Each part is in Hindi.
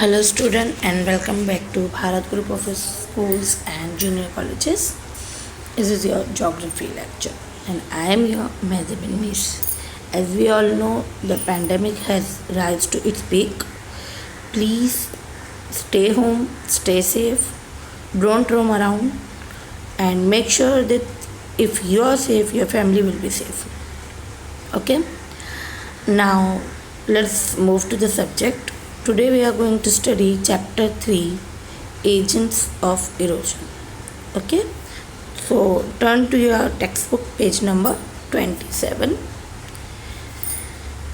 Hello student and welcome back to Bharat Group of Schools and Junior Colleges. This is your geography lecture and I am your Mehzabin Miss. As we all know, the pandemic has risen to its peak. Please stay home, stay safe, don't roam around and make sure that if you are safe, your family will be safe. Okay? Now let's move to the subject. Today we are going to study chapter 3, Agents of Erosion. Okay, so turn to your textbook page number 27.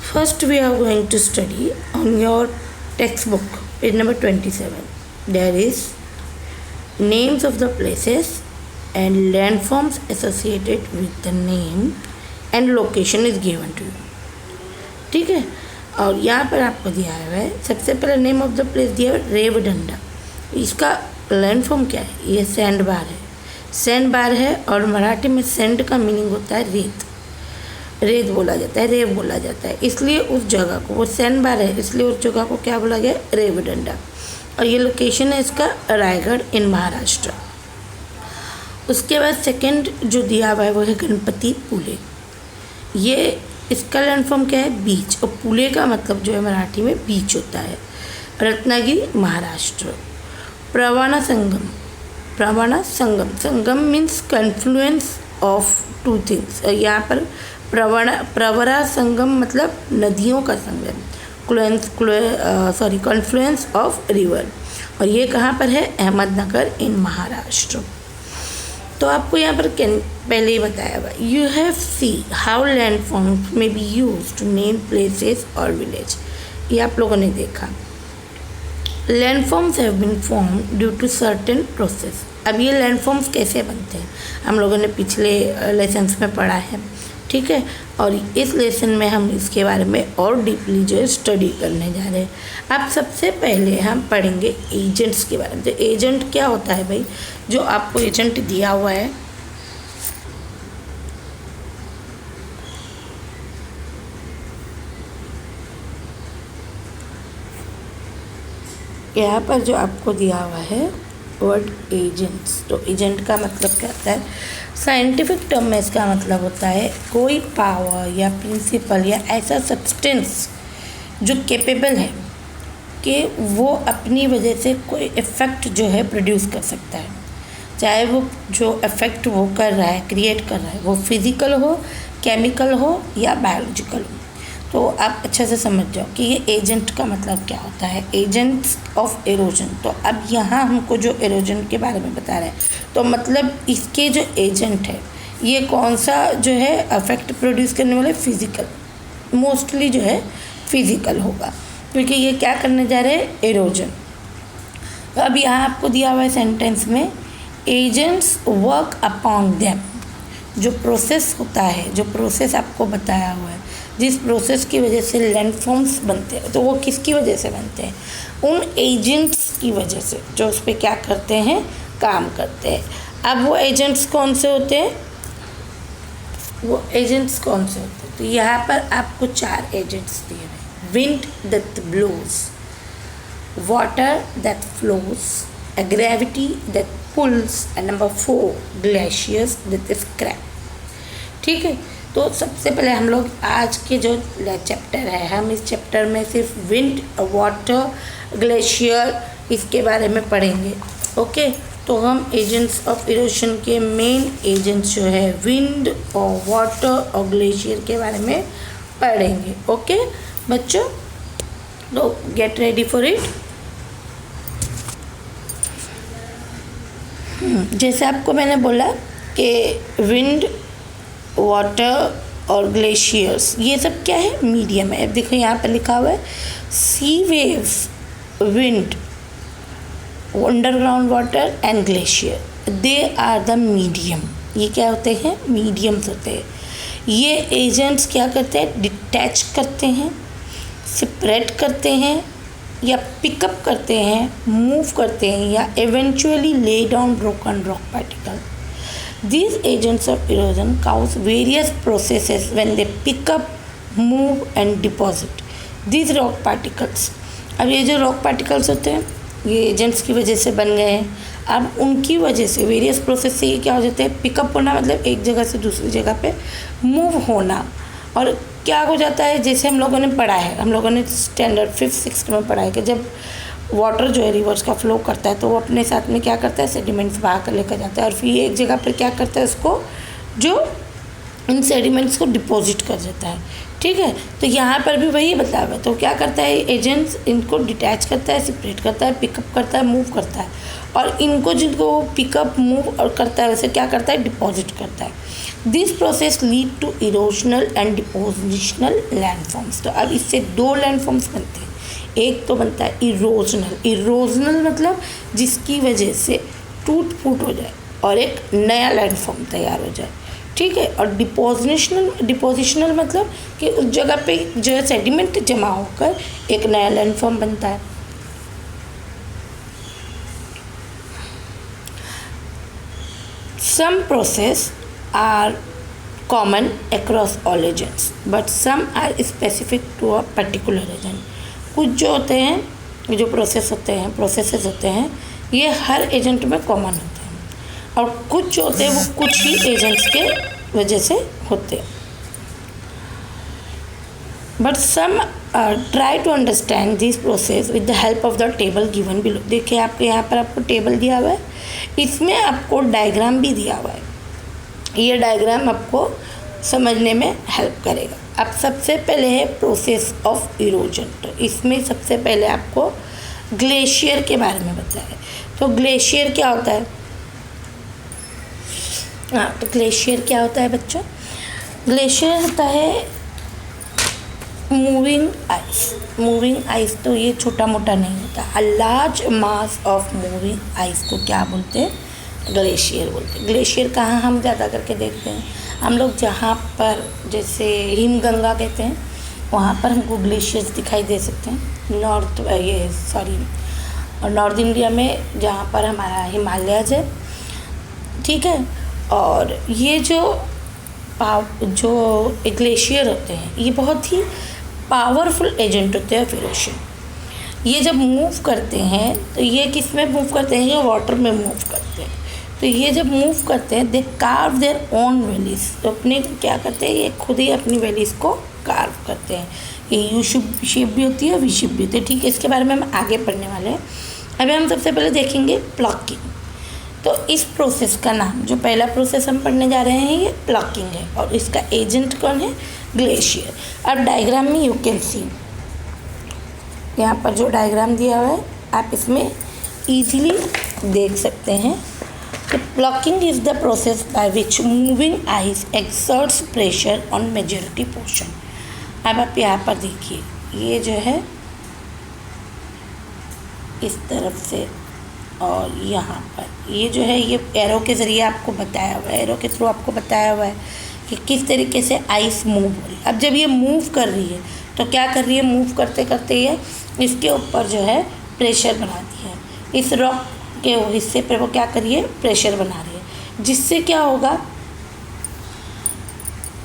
First we are going to study on your textbook page number 27. There is names of the places and landforms associated with the name and location is given to you. ठीक है, और यहाँ पर आपको दिया हुआ है सबसे पहले नेम ऑफ द प्लेस दिया है रेवडंडा। इसका लैंडफॉर्म क्या है? ये सैंड बार है, सैंड बार है और मराठी में सैंड का मीनिंग होता है रेत, रेत बोला जाता है, रेव बोला जाता है, इसलिए उस जगह को, वो सैंड बार है इसलिए उस जगह को क्या बोला गया? रेवडंडा। और ये लोकेशन है इसका रायगढ़ इन महाराष्ट्र। उसके बाद सेकंड जो दिया हुआ है वो है गणपति पुले। ये इसका लैंडफॉर्म क्या है? बीच, और पुले का मतलब जो है मराठी में बीच होता है। Ratnagiri Maharashtra. Pravara Sangam, Pravara Sangam, Sangam means confluence of two things. यहाँ पर प्रवरा संगम मतलब नदियों का संगम, कॉन्फ्लुएंस ऑफ रिवर। और ये कहाँ पर है? अहमदनगर इन महाराष्ट्र। तो आपको यहाँ पर पहले ही बताया हुआ, you have see how landforms में be use to name places और विलेज। ये आप लोगों ने देखा। Landforms have been form due to certain process. अब ये लैंडफॉर्म्स कैसे बनते हैं हम लोगों ने पिछले लेसन्स में पढ़ा है, ठीक है। और इस लेसन में हम इसके बारे में और डीपली जो है स्टडी करने जा रहे हैं। अब सबसे पहले हम पढ़ेंगे एजेंट्स के बारे में। तो एजेंट क्या होता है भाई? जो आपको एजेंट दिया हुआ है, यहाँ पर जो आपको दिया हुआ है वर्ड एजेंट्स, तो एजेंट का मतलब क्या होता है? साइंटिफिक टर्म में इसका मतलब होता है कोई पावर या प्रिंसिपल या ऐसा सब्सटेंस जो कैपेबल है कि वो अपनी वजह से कोई इफ़ेक्ट जो है प्रोड्यूस कर सकता है। चाहे वो जो इफ़ेक्ट वो कर रहा है, क्रिएट कर रहा है, वो फिज़िकल हो, केमिकल हो या बायोलॉजिकल हो। तो आप अच्छे से समझ जाओ कि ये एजेंट का मतलब क्या होता है, एजेंट्स ऑफ एरोजन। तो अब यहाँ हमको जो एरोजन के बारे में बता रहे हैं, तो मतलब इसके जो एजेंट है ये कौन सा जो है अफेक्ट प्रोड्यूस करने वाले? फिज़िकल, मोस्टली जो है फिज़िकल होगा, क्योंकि ये क्या करने जा रहे हैं? एरोजन। तो अब यहाँ आपको दिया हुआ है सेंटेंस में, एजेंट्स वर्क अपॉन देम। जो प्रोसेस होता है, जो प्रोसेस आपको बताया हुआ है, जिस प्रोसेस की वजह से लैंडफॉर्म्स बनते हैं, तो वो किसकी वजह से बनते हैं? उन एजेंट्स की वजह से जो उस पर क्या करते हैं? काम करते हैं। अब वो एजेंट्स कौन से होते हैं? वो एजेंट्स कौन से होते हैं? तो यहाँ पर आपको 4 एजेंट्स दिए हैं। Wind that blows, water that flows, gravity that pulls, and number 4 glaciers that scrape. ठीक है, तो सबसे पहले हम लोग आज के जो चैप्टर है, हम इस चैप्टर में सिर्फ विंड, वाटर, ग्लेशियर इसके बारे में पढ़ेंगे। ओके, तो हम एजेंट्स ऑफ इरोशन के मेन एजेंट्स जो है विंड और वाटर और ग्लेशियर के बारे में पढ़ेंगे। ओके बच्चों, तो गेट रेडी फॉर इट। जैसे आपको मैंने बोला कि विंड, वाटर और ग्लेशियर्स ये सब क्या है? मीडियम है। अब देखो यहाँ पर लिखा हुआ है sea waves, wind, underground water and glacier, they are the medium. ये क्या होते हैं? मीडियम्स होते हैं। ये एजेंट्स क्या करते हैं? डिटैच करते हैं, सेपरेट करते हैं या पिकअप करते हैं, मूव करते हैं या eventually lay down broken rock particle. These agents of erosion cause various processes when they pick up, move and deposit these rock particles अब ये जो रॉक पार्टिकल्स होते हैं ये एजेंट्स की वजह से बन गए हैं। अब उनकी वजह से वेरियस प्रोसेस से ये क्या हो जाता है, पिकअप होना, मतलब एक जगह से दूसरी जगह पे मूव होना। और क्या हो जाता है, जैसे हम लोगों ने पढ़ा है, हम लोगों ने स्टैंडर्ड 5th-6th में पढ़ा है कि जब वाटर जो है रिवर्स का फ्लो करता है तो वो अपने साथ में क्या करता है, सेडिमेंट्स बहा कर लेकर जाता है और फिर एक जगह पर क्या करता है, उसको जो इन सेडिमेंट्स को डिपॉजिट कर देता है। ठीक है, तो यहाँ पर भी वही बता हुआ है। तो क्या करता है एजेंट्स, इनको डिटैच करता है, सेपरेट करता है, पिकअप करता है, मूव करता है, और इनको जिनको पिकअप मूव और करता है वैसे क्या करता है, डिपॉजिट करता है। This process lead to erosional and depositional landforms. तो अब इससे 2 लैंडफॉर्म्स बनते हैं। एक तो बनता है इरोजनल। इरोजनल मतलब जिसकी वजह से टूट फूट हो जाए और एक नया लैंडफॉर्म तैयार हो जाए। ठीक है, और डिपोजिशनल मतलब कि उस जगह पे जो है सेडिमेंट जमा होकर एक नया लैंडफॉर्म बनता है। Some process are common across all agents, but some are specific to a particular agent. कुछ जो होते हैं, जो प्रोसेसेस होते हैं ये हर एजेंट में कॉमन होते हैं, और कुछ जो होते हैं वो कुछ ही एजेंट्स के वजह से होते हैं। But some try to understand this process with the help of the table given below. देखिए आपके यहाँ पर आपको टेबल दिया हुआ है, इसमें आपको डायग्राम भी दिया हुआ है। ये डायग्राम आपको समझने में हेल्प करेगा। अब सबसे पहले है प्रोसेस ऑफ इरोजन। तो इसमें सबसे पहले आपको ग्लेशियर के बारे में बताया है। तो ग्लेशियर क्या होता है, तो ग्लेशियर क्या होता है बच्चों, ग्लेशियर होता है मूविंग आइस। मूविंग आइस तो ये छोटा मोटा नहीं होता, a large mass of moving ice को क्या बोलते हैं, ग्लेशियर बोलते हैं। ग्लेशियर कहाँ हम ज़्यादा करके देखते हैं, हम लोग जहाँ पर जैसे हिमगंगा कहते हैं वहाँ पर हमको ग्लेशियर्स दिखाई दे सकते हैं। नॉर्थ इंडिया में जहाँ पर हमारा हिमालयज है। ठीक है, और ये जो ग्लेशियर होते हैं ये बहुत ही पावरफुल एजेंट होते हैं फिर ओशन। ये जब मूव करते हैं तो ये किस में मूव करते हैं, ये वाटर में मूव करते हैं। तो ये जब मूव करते हैं दे कार्व देयर ओन वैलीज। तो अपने क्या करते हैं, ये खुद ही अपनी वैलीज को कार्व करते हैं। ये यू शेप भी होती है, वी शेप भी होती है। ठीक है, इसके बारे में हम आगे पढ़ने वाले हैं। अभी हम सबसे पहले देखेंगे प्लकिंग। तो इस प्रोसेस का नाम, जो पहला प्रोसेस हम पढ़ने जा रहे हैं ये प्लकिंग है, और इसका एजेंट कौन है, ग्लेशियर। अब डायग्राम में यू कैन सी, यहाँ पर जो डायग्राम दिया हुआ है आप इसमें इजीली देख सकते हैं कि plucking is the process by which moving ice exerts pressure on majority portion. अब आप यहाँ पर देखिए, ये जो है इस तरफ से और यहाँ पर ये जो है ये एरो के ज़रिए आपको बताया हुआ है, एरो के थ्रू आपको बताया हुआ है कि किस तरीके से आइस मूव हो रही है। अब जब ये मूव कर रही है तो क्या कर रही है, मूव करते करते ये इसके ऊपर जो है प्रेशर बनाती है, इस रॉक के हिस्से पर वो क्या कर रही है, प्रेशर बना रही है, जिससे क्या होगा,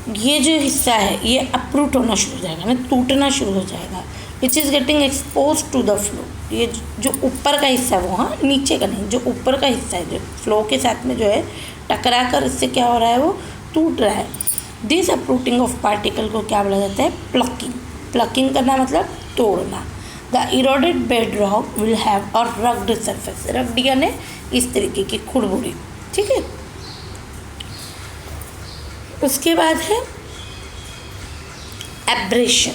ये जो हिस्सा है ये अपरूट होना शुरू हो जाएगा, ना टूटना शुरू हो जाएगा, which is getting expose to the flow. ये जो ऊपर का हिस्सा है वो, हाँ नीचे का नहीं, जो ऊपर का हिस्सा है जो फ्लो के साथ में जो है टकरा कर इससे क्या हो रहा है, वो टूट रहा है। दिस अपरूटिंग ऑफ पार्टिकल को क्या बोला जाता है, प्लकिंग। प्लकिंग करना मतलब तोड़ना। The eroded bed rock will have a rugged surface. Rugged यानी इस तरीके की खुरबुरी। ठीक है, उसके बाद है एब्रेशन।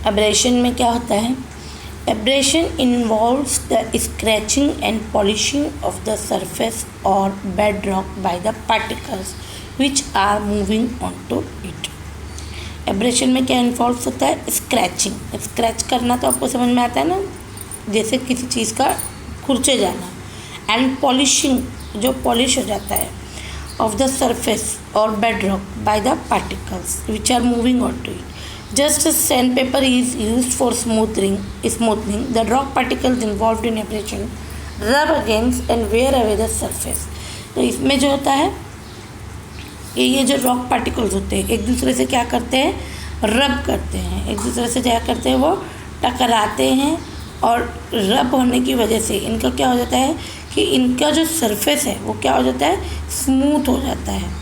एब्रेशन में क्या होता है, abrasion involves the scratching and polishing of the surface और bed rock by the particles which are moving on to it. Abrasion में क्या इन्वॉल्व होता है, स्क्रैचिंग। स्क्रैच करना तो आपको समझ में आता है ना, जैसे किसी चीज़ का खुरचे जाना। एंड पॉलिशिंग, जो पॉलिश हो जाता है, ऑफ द सरफेस और bed rock by the particles which are moving on to it. Just as sandpaper is used for smoothing, the rock particles involved in abrasion rub against and wear away the surface. तो इसमें जो होता है ये जो रॉक पार्टिकल्स होते हैं एक दूसरे से क्या करते हैं, रब करते हैं, एक दूसरे से क्या करते हैं, वो टकराते हैं और रब होने की वजह से इनका क्या हो जाता है कि इनका जो सरफेस है वो क्या हो जाता है, स्मूथ हो जाता है।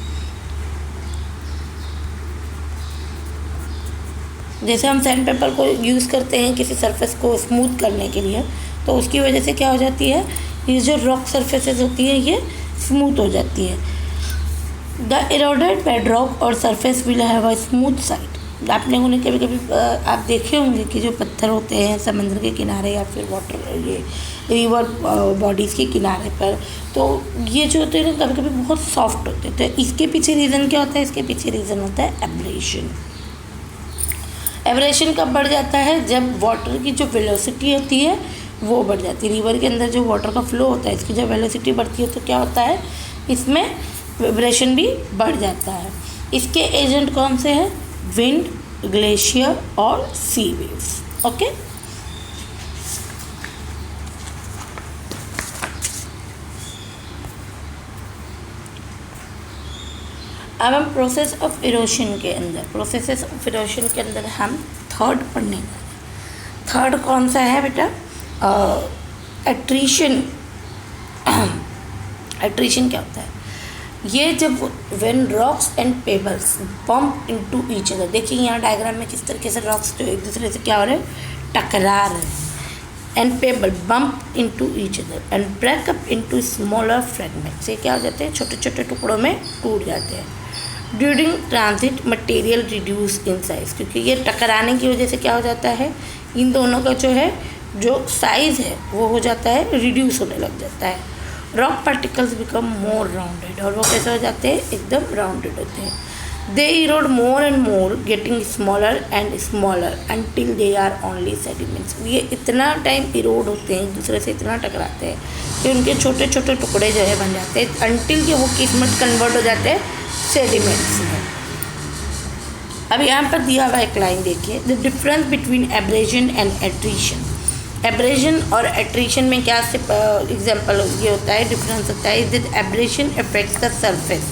जैसे हम सैंड पेपर को यूज़ करते हैं किसी सरफेस को स्मूथ करने के लिए, तो उसकी वजह से क्या हो जाती है, ये जो रॉक सरफेसेस होती है ये स्मूथ हो जाती है। द इरोडेड बेडरॉक और surface will have a smooth side. आप लोगों ने कभी कभी आप देखे होंगे कि जो पत्थर होते हैं समुद्र के किनारे या फिर वाटर ये रिवर बॉडीज़ के किनारे पर, तो ये जो होते हैं ना कभी कभी बहुत सॉफ्ट होते हैं। तो इसके पीछे रीज़न क्या होता है, इसके पीछे रीज़न होता है एब्रेशन। एब्रेशन कब बढ़ जाता है, जब वाटर की जो वेलोसिटी होती है वो बढ़ जाती है। रिवर के अंदर जो वाटर का फ्लो होता है इसकी जब वेलोसिटी बढ़ती है तो क्या होता है, इसमें वाइब्रेशन भी बढ़ जाता है। इसके एजेंट कौन से हैं, विंड, ग्लेशियर और सी वेव्स। ओके, अब हम प्रोसेस ऑफ इरोशन के अंदर हम थर्ड पढ़ने का। थर्ड कौन सा है बेटा, एट्रीशन। एट्रीशन क्या होता है, ये जब when rocks and pebbles bump into each other, देखिए यहाँ डायग्राम में किस तरीके से रॉक्स जो एक दूसरे से क्या हो रहे हैं, टकरा रहे हैं, and pebble bump into each other and break up into smaller fragments. ये क्या हो जाते हैं, छोटे छोटे टुकड़ों में टूट जाते हैं। During transit material reduce in size, क्योंकि ये टकराने की वजह से क्या हो जाता है, इन दोनों का जो साइज़ है वो हो जाता है, रिड्यूस होने लग जाता है। Rock particles become more rounded, और वो कैसे हो जाते हैं, एकदम राउंडेड होते हैं। They erode more and more getting smaller and smaller until they are only sediments. ये इतना टाइम इरोड होते हैं, एक दूसरे से इतना टकराते हैं कि उनके छोटे छोटे टुकड़े जो है बन जाते हैं, अंटिल के वो किस्मत कन्वर्ट हो जाते हैं सेडिमेंट्स में। अब यहाँ पर दिया हुआ एक लाइन देखिए, the difference between abrasion and attrition. Abrasion और एट्रीशन में क्या से एग्जाम्पल ये होता है, डिफरेंस होता है, that abrasion affects the surface.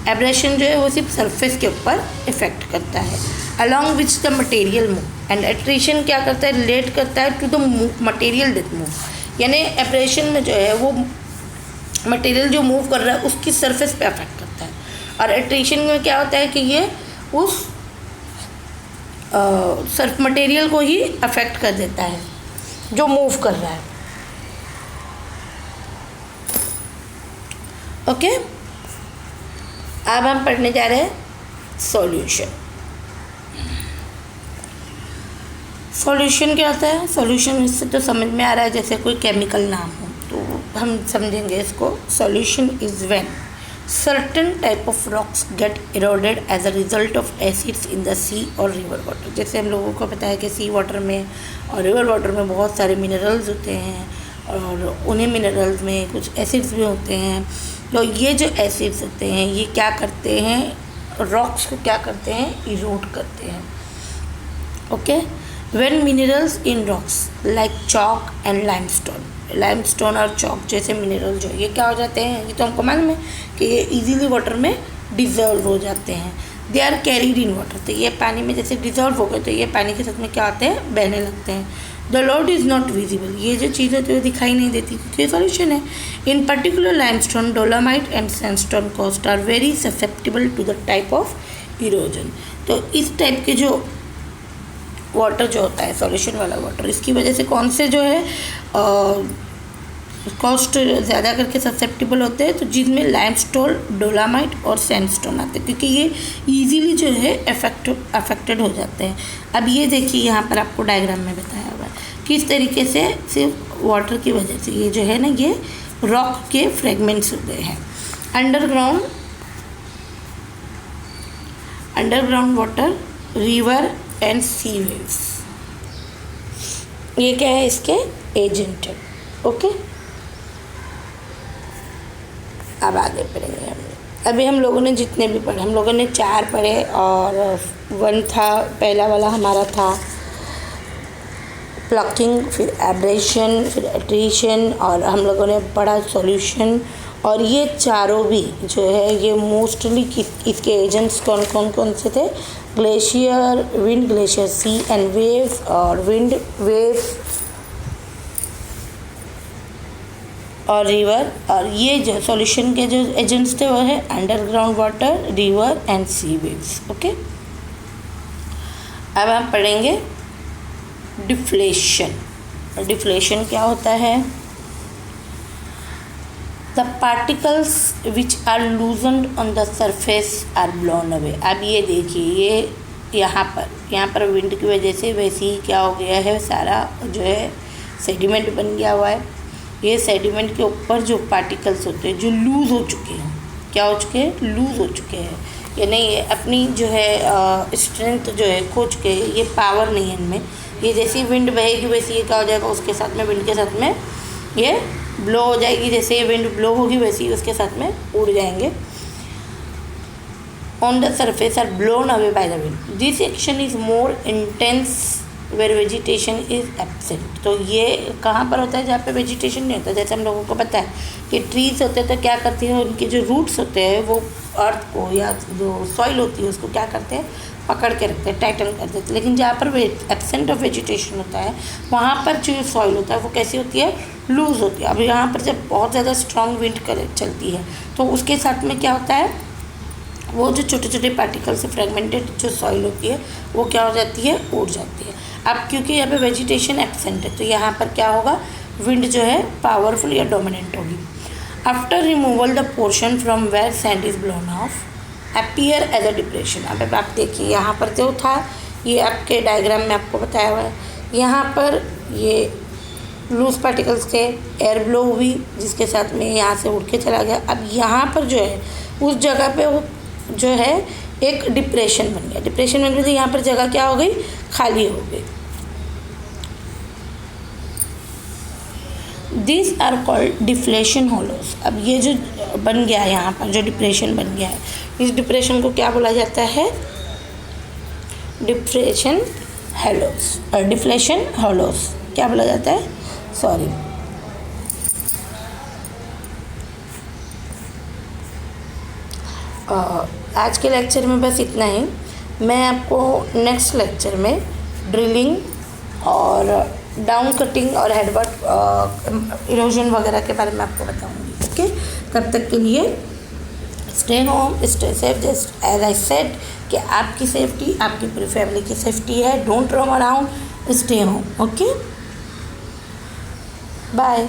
Abrasion जो है वो सिर्फ सरफेस के ऊपर इफेक्ट करता है, along which the material move, and attrition क्या करता है, रिलेट करता है to the material that move. यानी एब्रेशन में जो है वो मटेरियल जो मूव कर रहा है उसकी सरफेस पे अफेक्ट करता है, और एट्रीशन में क्या होता है कि ये उस सर्फ मटेरियल को ही अफेक्ट कर देता है जो मूव कर रहा है। ओके, अब हम पढ़ने जा रहे हैं सॉल्यूशन। सॉल्यूशन क्या होता है, सॉल्यूशन इससे तो समझ में आ रहा है जैसे कोई केमिकल नाम हो, तो हम समझेंगे इसको। Solution is when certain type of rocks get eroded as a result of acids in the sea or river water। जैसे हम लोगों को पता है कि सी वाटर में और रिवर वाटर में बहुत सारे मिनरल्स होते हैं, और उन्हीं मिनरल्स में कुछ एसिड्स भी होते हैं। तो ये जो एसिड्स होते हैं ये क्या करते हैं, रॉक्स को क्या करते हैं, इरोड करते हैं। Okay, when minerals in rocks like chalk and limestone और चॉक जैसे मिनरल जो ये क्या हो जाते हैं, ये तो हमको मालूम है कि ये इजीली वाटर में डिज़ोल्व हो जाते हैं। They are carried in water, तो ये पानी में जैसे डिज़ोल्व हो गए तो ये पानी के साथ में क्या होते हैं, बहने लगते हैं। The load is not visible, ये जो चीज़ होती है वो दिखाई नहीं देती क्योंकि सॉल्यूशन है। In particular limestone, dolomite and sandstone coast are very susceptible to the type of erosion. तो इस टाइप के जो वाटर जो होता है सॉल्यूशन वाला वाटर, इसकी वजह से कौन से जो है कॉस्ट ज़्यादा करके ससेप्टिबल होते हैं, तो जिसमें लाइमस्टोन, डोलामाइट और सैंडस्टोन आते हैं, क्योंकि ये इजीली जो है अफेक्टेड हो जाते हैं। अब ये देखिए यहाँ पर आपको डायग्राम में बताया हुआ है किस तरीके से सिर्फ वाटर की वजह से ये जो है ना ये रॉक के फ्रेगमेंट्स हो गए हैं। Underground water, river and sea waves, ये क्या है, इसके एजेंट है। ओके, अब आगे पढ़ेंगे हम। अभी हम लोगों ने जितने भी पढ़े, हम लोगों ने 4 पढ़े और 1 था, पहला वाला हमारा था प्लकिंग, फिर एब्रेशन, फिर एट्रीशन, और हम लोगों ने पढ़ा सॉल्यूशन। और ये चारों भी जो है ये मोस्टली इसके एजेंट्स कौन से थे? Glacier, wind glacier, sea and waves, और विंड वेव्स और रिवर। और ये जो सॉल्यूशन के जो एजेंट्स थे वो है underground water, river and sea waves. Okay, अब हम पढ़ेंगे डिफ्लेशन। डिफ्लेशन क्या होता है? The particles which are loosened on the surface are blown away. अब ये देखिए, ये यहाँ पर विंड की वजह से वैसे ही क्या हो गया है, सारा जो है सेडिमेंट बन गया हुआ है। ये सेडिमेंट के ऊपर जो पार्टिकल्स होते हैं जो लूज़ हो चुके हैं, क्या हो चुके हैं? लूज़ हो चुके हैं, यानी ये अपनी जो है स्ट्रेंथ जो है खो चुके हैं, ये पावर नहीं है इनमें। ये जैसी विंड बहेगी वैसे ये क्या हो जाएगा, उसके साथ में विंड के साथ में ये ब्लो हो जाएगी। जैसे ये विंड ब्लो होगी वैसे ही उसके साथ में उड़ जाएंगे। On the surface are blown away by the wind. This action is more intense where vegetation is absent. तो ये कहाँ पर होता है? जहाँ पे वेजिटेशन नहीं होता। जैसे हम लोगों को पता है कि ट्रीज होते हैं तो क्या करती हैं, उनके जो रूट्स होते हैं वो अर्थ को या जो सॉइल होती है उसको क्या करते हैं? पकड़ के रखते हैं, टाइटन कर देते हैं। लेकिन जहाँ पर एब्सेंट ऑफ वेजिटेशन होता है वहाँ पर जो सॉइल होता है वो कैसी होती है? लूज़ होती है। अब यहाँ पर जब बहुत ज़्यादा स्ट्रॉन्ग विंड चलती है तो उसके साथ में क्या होता है, वो जो छोटे छोटे पार्टिकल से फ्रेगमेंटेड जो सॉइल होती है वो क्या हो जाती है? उड़ जाती है। अब क्योंकि यहाँ पे वेजिटेशन एब्सेंट है तो यहाँ पर क्या होगा? विंड जो है पावरफुल या डोमिनेंट होगी। After removal the portion from where sand is blown off appear as a depression. अब आप देखिए यहाँ पर जो था, ये आपके डायग्राम में आपको बताया हुआ है, यहाँ पर ये लूज पार्टिकल्स थे, एयर ब्लो हुई जिसके साथ में यहाँ से उड़ के चला गया। अब यहाँ पर जो है उस जगह पे वो जो है एक डिप्रेशन बन गया। डिप्रेशन बन गई तो यहाँ पर जगह क्या हो गई? खाली हो गई। This are called deflation hollows. अब ये जो बन गया है यहाँ पर जो डिप्रेशन बन गया है, इस डिप्रेशन को क्या बोला जाता है? डिप्रेशन हेलोस और डिफ्लेशन होलोस क्या बोला जाता है? सॉरी, आज के लेक्चर में बस इतना ही। मैं आपको नेक्स्ट लेक्चर में ड्रिलिंग और डाउन कटिंग और हेडवर्ड इरोजन वगैरह के बारे में आपको बताऊंगी। ओके, तब तक के लिए stay home, stay safe. Just as I said कि आपकी सेफ्टी आपकी पूरी फैमिली की सेफ्टी है। Don't roam around, stay home. Okay, bye.